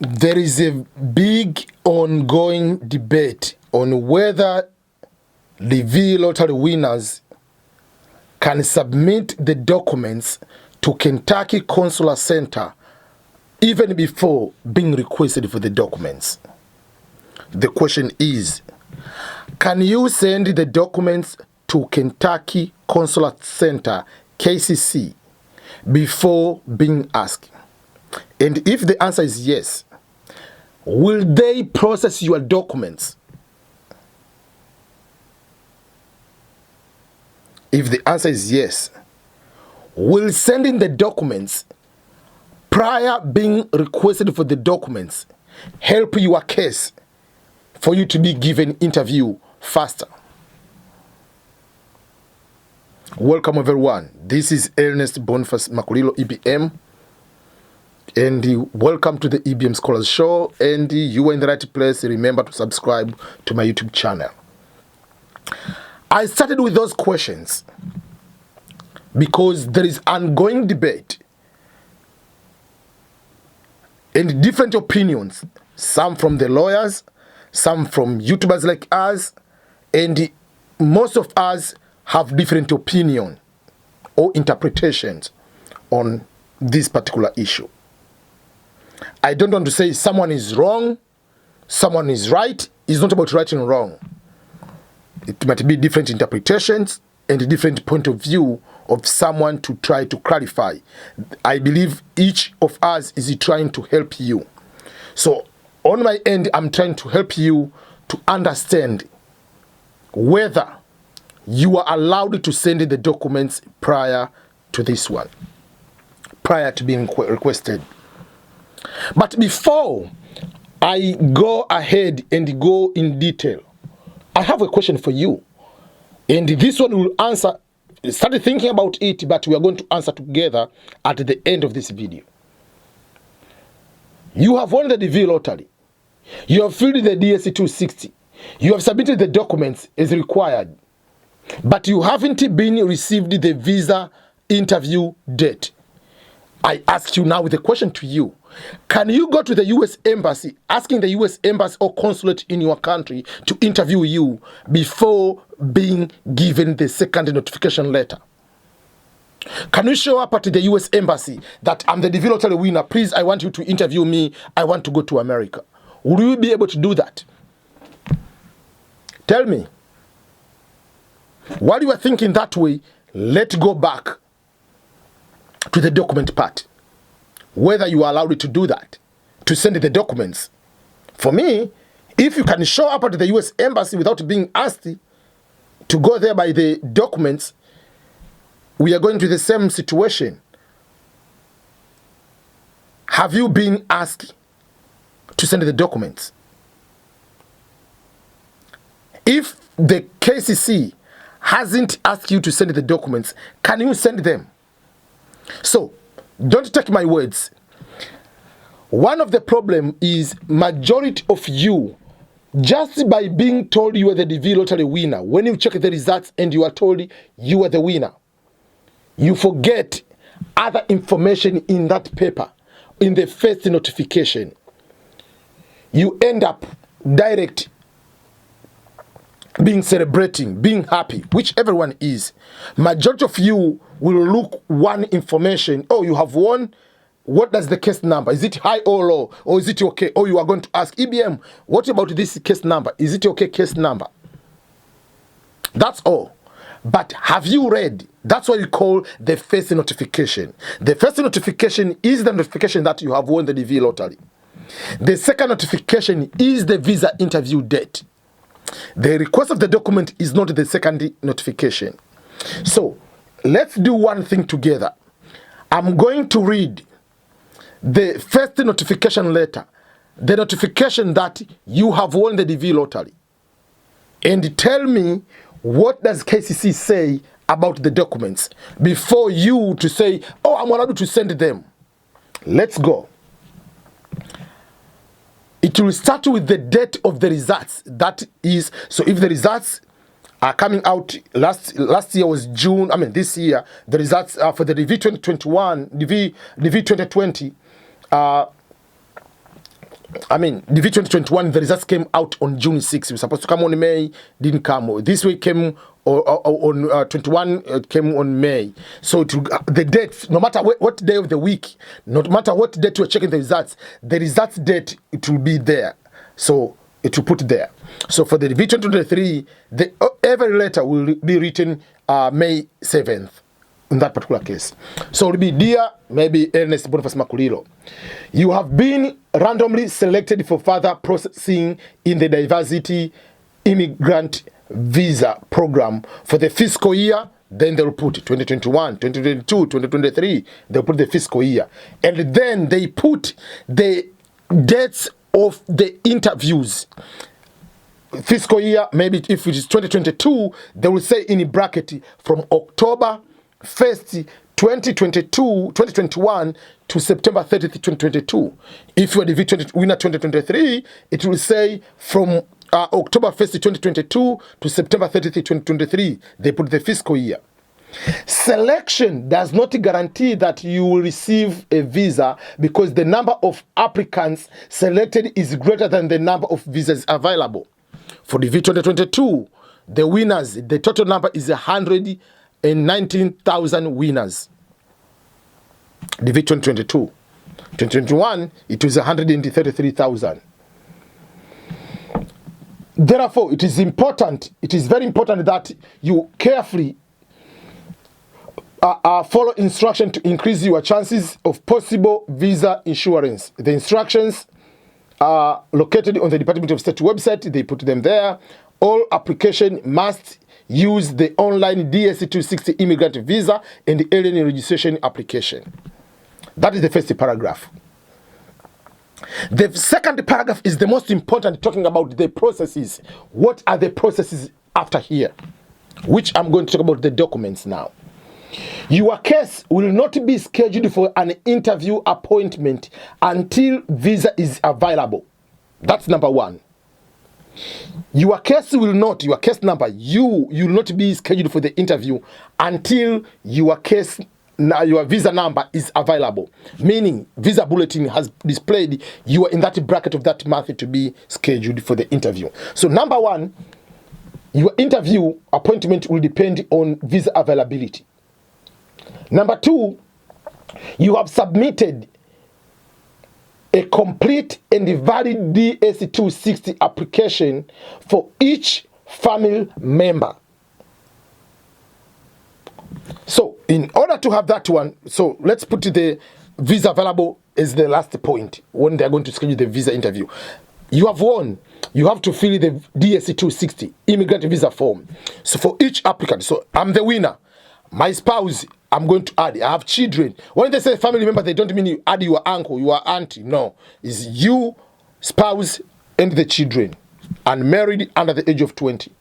There is a big ongoing debate on whether the DV lottery winners can submit the documents to Kentucky Consular Center even before being requested for the documents. The question is, can you send the documents to Kentucky Consular Center, KCC, before being asked? And if the answer is yes, will they process your documents? If the answer is yes, will sending the documents prior being requested for the documents help your case for you to be given interview faster? Welcome everyone. This is Ernest Boniface Makulilo, EBM. And welcome to the EBM Scholars Show. And you are in the right place. Remember to subscribe to my YouTube channel. I started with those questions because there is ongoing debate and different opinions, some from the lawyers, some from YouTubers like us, and most of us have different opinion or interpretations on this particular issue. I don't want to say someone is wrong, someone is right. It's not about right and wrong. It might be different interpretations and a different point of view of someone to try to clarify. I believe each of us is trying to help you. So on my end, I'm trying to help you to understand whether you are allowed to send the documents prior to this one, prior to being requested. But before I go ahead and go in detail, I have a question for you. And this one will answer, started thinking about it, but we are going to answer together at the end of this video. You have won the DV lottery. You have filled the DSC 260. You have submitted the documents as required. But you haven't been received the visa interview date. I ask you now with a question to you. Can you go to the U.S. Embassy, asking the U.S. Embassy or consulate in your country to interview you before being given the second notification letter? Can you show up at the U.S. Embassy that I'm the DV lottery winner, please, I want you to interview me, I want to go to America? Will you be able to do that? Tell me. While you are thinking that way, let's go back to the document part. Whether you are allowed to do that, to send the documents. For me, if you can show up at the U.S. Embassy without being asked to go there by the documents, we are going to the same situation. Have you been asked to send the documents? If the KCC hasn't asked you to send the documents, can you send them? So, don't take my words. One of the problem is majority of you, just by being told you are the DV lottery winner, when you check the results and you are told you are the winner, you forget other information in that paper, in the first notification. You end up direct being celebrating, being happy, which everyone is. Majority of you will look one information. Oh, you have won. What does the case number? Is it high or low? Or is it okay? Oh, you are going to ask EBM, what about this case number? Is it okay case number? That's all. But have you read? That's what we call the first notification. The first notification is the notification that you have won the DV lottery. The second notification is the visa interview date. The request of the document is not the second notification. So, let's do one thing together. I'm going to read the first notification letter, the notification that you have won the DV lottery, and tell me what does KCC say about the documents before you to say, oh, I'm allowed to send them. Let's go. It will start with the date of the results. That is, so if the results are coming out, last year was June, this year, the results for the DV 2021, DV 2020, I mean, DV 2021, the results came out on June 6th. It was supposed to come on May, didn't come. This week came on 21, it came on May. So the dates, no matter what day of the week, no matter what date you're checking the results date, it will be there. So it will put there. So for the DV 2023, every letter will be written May 7th. In that particular case. So it will be, dear, maybe Ernest Boniface Makulilo, you have been randomly selected for further processing in the diversity immigrant visa program for the fiscal year. Then they'll put 2021, 2022, 2023. They'll put the fiscal year. And then they put the dates of the interviews. Fiscal year, maybe if it is 2022, they will say in a bracket from October 1st, 2021 to September 30th, 2022. If you are the winner 2023, it will say from October 1st, 2022 to September 30th, 2023. They put the fiscal year. Selection does not guarantee that you will receive a visa because the number of applicants selected is greater than the number of visas available. For the V2022, the winners, the total number is 119,000 winners. The V2022. 2021, it was 133,000. Therefore, it is very important that you carefully follow instruction to increase your chances of possible visa insurance. The instructions are located on the Department of State website. They put them there. All application must use the online DS260 immigrant visa and the alien registration application. That is the first paragraph. The second paragraph is the most important, talking about the processes. What are the processes after here? Which I'm going to talk about the documents now. Your case will not be scheduled for an interview appointment until visa is available. That's number one. Your case will not, your case number, you will not be scheduled for the interview until your visa number is available. Meaning, visa bulletin has displayed you are in that bracket of that month to be scheduled for the interview. So number one, your interview appointment will depend on visa availability. Number two, you have submitted a complete and valid DS260 application for each family member. So in order to have that one, so let's put the visa available as the last point when they're going to schedule the visa interview. You have won. You have to fill the DS260 immigrant visa form. So for each applicant, so I'm the winner. My spouse, I'm going to add. I have children. When they say family member, they don't mean you add your uncle, your auntie. No. It's you, spouse, and the children. And married under the age of 20.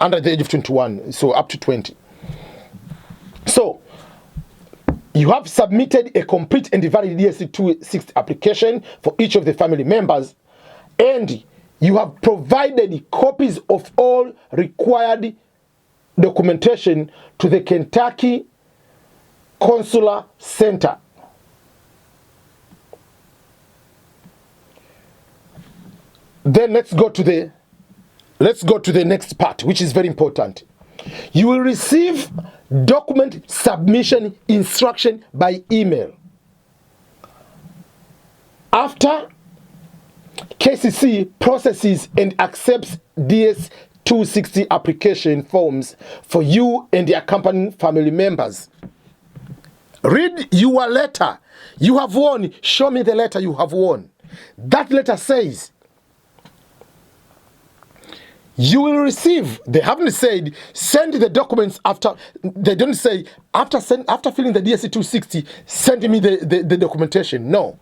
Under the age of 21. So up to 20. So, you have submitted a complete and valid DS260 application for each of the family members. And you have provided copies of all required documentation to the Kentucky Consular Center. Then let's go to the next part, which is very important. You will receive document submission instruction by email. After KCC processes and accepts DS260 application forms for you and the accompanying family members. Read your letter. You have won. Show me the letter you have won. That letter says you will receive. They haven't said send the documents after. They don't say after filling the DS260 send me the documentation. No.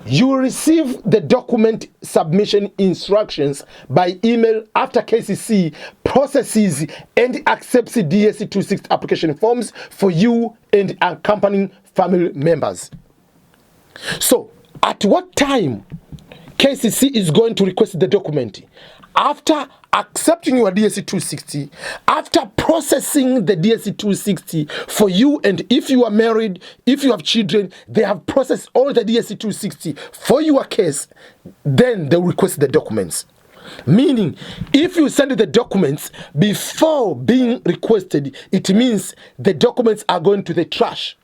You will receive the document submission instructions by email after KCC processes and accepts the DS260 application forms for you and accompanying family members. So, at what time KCC is going to request the document? After accepting your DSC 260, after processing the DSC 260 for you, and if you are married, if you have children, they have processed all the DSC 260 for your case, then they request the documents. Meaning, if you send the documents before being requested, it means the documents are going to the trash.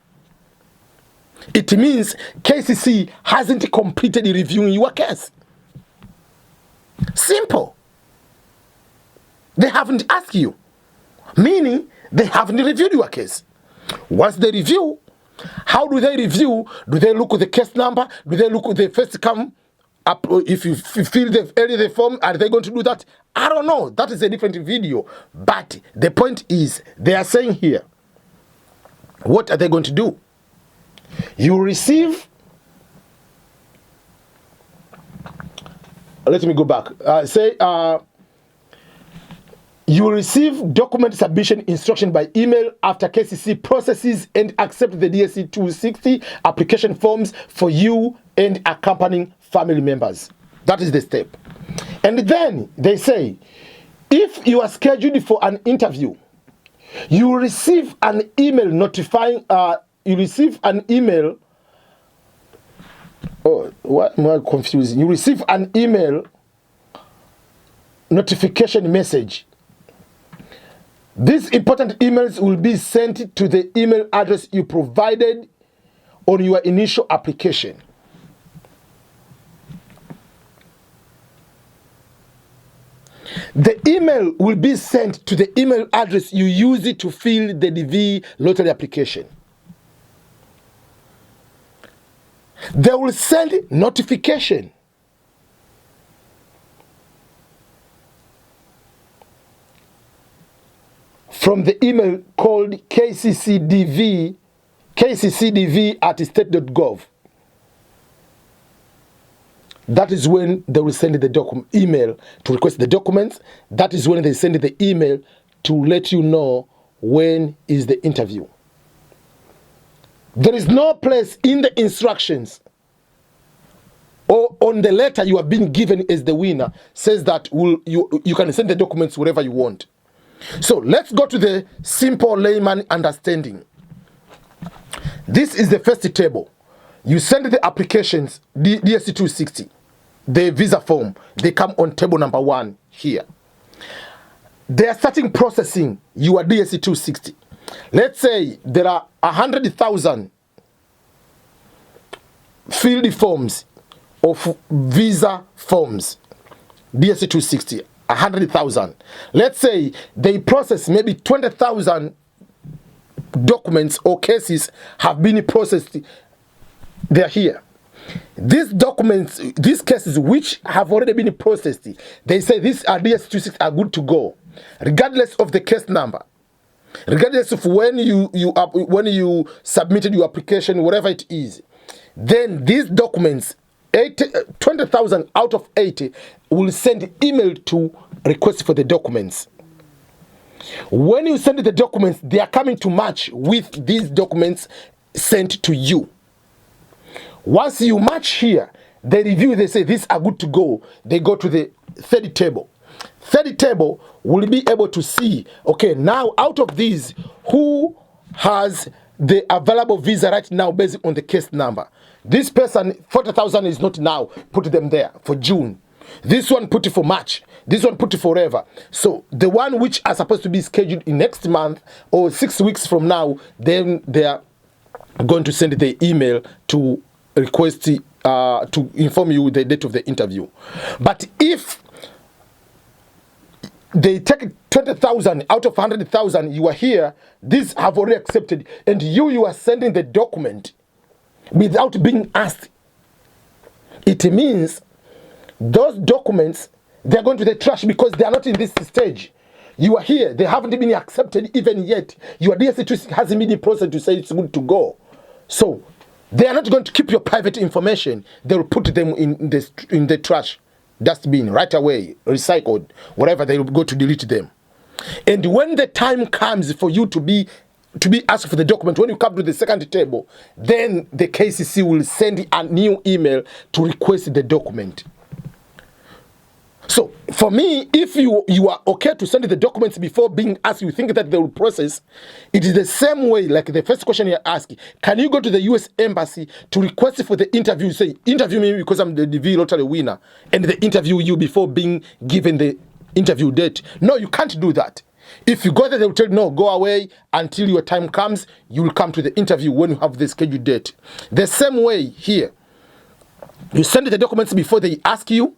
It means KCC hasn't completed reviewing your case. Simple. They haven't asked you. Meaning, they haven't reviewed your case. Once they review, how do they review? Do they look at the case number? Do they look at the first come up? If you fill the form, are they going to do that? I don't know. That is a different video. But the point is, they are saying here, what are they going to do? You receive, let me go back. You will receive document submission instruction by email after KCC processes and accept the DSC 260 application forms for you and accompanying family members. That is the step. And then they say, if you are scheduled for an interview, you will receive an email notifying, oh, what am I confused? You receive an email notification message. These important emails will be sent to the email address you provided on your initial application. The email will be sent to the email address you used to fill the DV lottery application. They will send notification. From the email called kccdv@state.gov. That is when they will send the email to request the documents. That is when they send the email to let you know when is the interview. There is no place in the instructions or on the letter you have been given as the winner says that you can send the documents wherever you want. So let's go to the simple layman understanding. This is the first table. You send the applications, DSC 260, the visa form. They come on table number 1 here. They are starting processing your DSC 260. Let's say there are 100,000 filled forms of visa forms, DSC 260, 100,000. Let's say they process maybe 20,000 documents or cases have been processed. They're here. These documents, these cases which have already been processed, they say these are DSC 260 are good to go, regardless of the case number, regardless of when you submitted your application, whatever it is. Then these documents, 20,000 out of 80 will send email to request for the documents. When you send the documents, they are coming to match with these documents sent to you. Once you match here, they review, they say these are good to go. They go to the third table. Third table will be able to see, okay, now out of these, who has the available visa right now based on the case number. This person, 40,000 is not now, put them there for June. This one put it for March. This one put it forever. So the one which are supposed to be scheduled in next month or 6 weeks from now, then they are going to send the email to request to inform you the date of the interview. But if they take 20,000 out of 100,000, you are here, these have already accepted, and you are sending the document without being asked. It means those documents, they are going to the trash because they are not in this stage. You are here, they haven't been accepted even yet. Your DSC hasn't been in process to say it's good to go. So they are not going to keep your private information. They will put them in the trash dustbin right away, recycled, whatever, they will go to delete them. And when the time comes for you to be asked for the document, when you come to the second table, then the KCC will send a new email to request the document. So for me, if you are okay to send the documents before being asked, you think that they will process, it is the same way like the first question you ask, can you go to the US Embassy to request for the interview? Say, interview me because I'm the DV lottery winner, and they interview you before being given the interview date. No, you can't do that. If you go there, they will tell you, no, go away until your time comes. You will come to the interview when you have the scheduled date. The same way here. You send the documents before they ask you.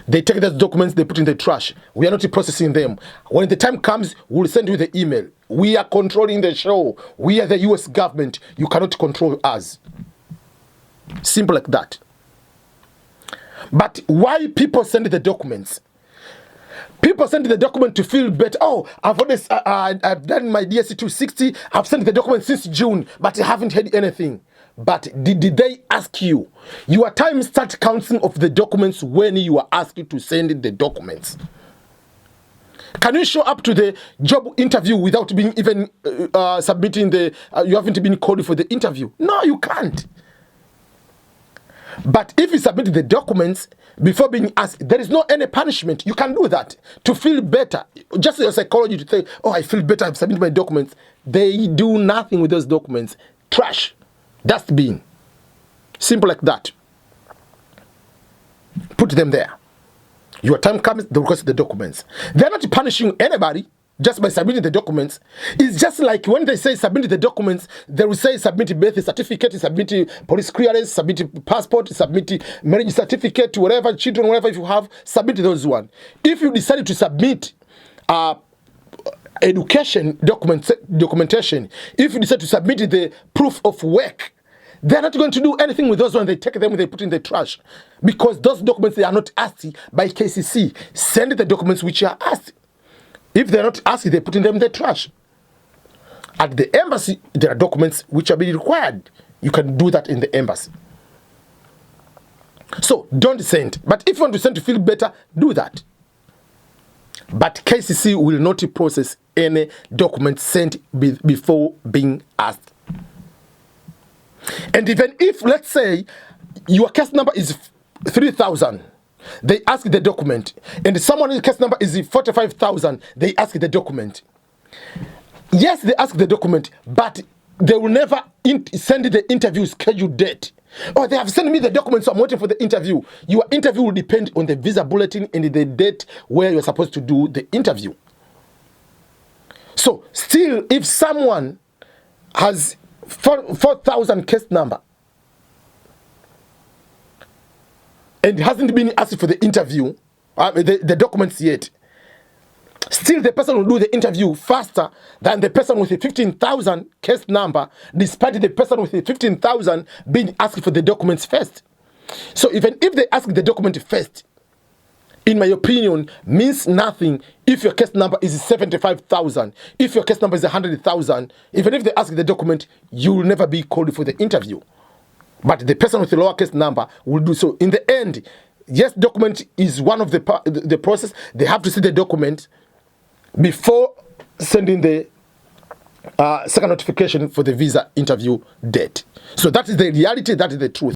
They take those documents, they put in the trash. We are not processing them. When the time comes, we'll send you the email. We are controlling the show. We are the US government. You cannot control us. Simple like that. But why people send the documents? People send the document to feel better. Oh, I've done my DSC 260. I've sent the document since June, but I haven't heard anything. But did they ask you? Your time starts counting of the documents when you are asked to send the documents. Can you show up to the job interview without being even submitting the, you haven't been called for the interview? No, you can't. But if you submit the documents before being asked, there is no any punishment. You can do that to feel better. Just your psychology to say, oh, I feel better, I've submitted my documents. They do nothing with those documents. Trash. Dustbin. Simple like that. Put them there. Your time comes, they request the documents. They're not punishing anybody just by submitting the documents. It's just like when they say submit the documents, they will say submit birth certificate, submit police clearance, submit passport, submit marriage certificate, whatever, children, whatever if you have, submit those ones. If you decided to submit education documentation, if you decide to submit the proof of work, they're not going to do anything with those ones. They take them, they put in the trash. Because those documents, they are not asked by KCC. Send the documents which are asked. If they're not asked, they put in them in the trash. At the embassy, there are documents which are being required. You can do that in the embassy. So don't send. But if you want to send to feel better, do that. But KCC will not process any document sent before being asked. And even if, let's say, your case number is 3,000, they ask the document, and someone's case number is 45,000, they ask the document. Yes, they ask the document, but they will never send the interview scheduled date. Oh, they have sent me the documents, so I'm waiting for the interview. Your interview will depend on the visa bulletin and the date where you're supposed to do the interview. So, still, if someone has 4,000 case number and hasn't been asked for the interview, the documents yet, still the person will do the interview faster than the person with a 15,000 case number, despite the person with a 15,000 being asked for the documents first. So even if they ask the document first, in my opinion, means nothing if your case number is 75,000. If your case number is 100,000, even if they ask the document, you will never be called for the interview. But the person with the lower case number will do so. In the end, yes, document is one of the process. They have to see the document before sending the second notification for the visa interview date. So that is the reality, that is the truth.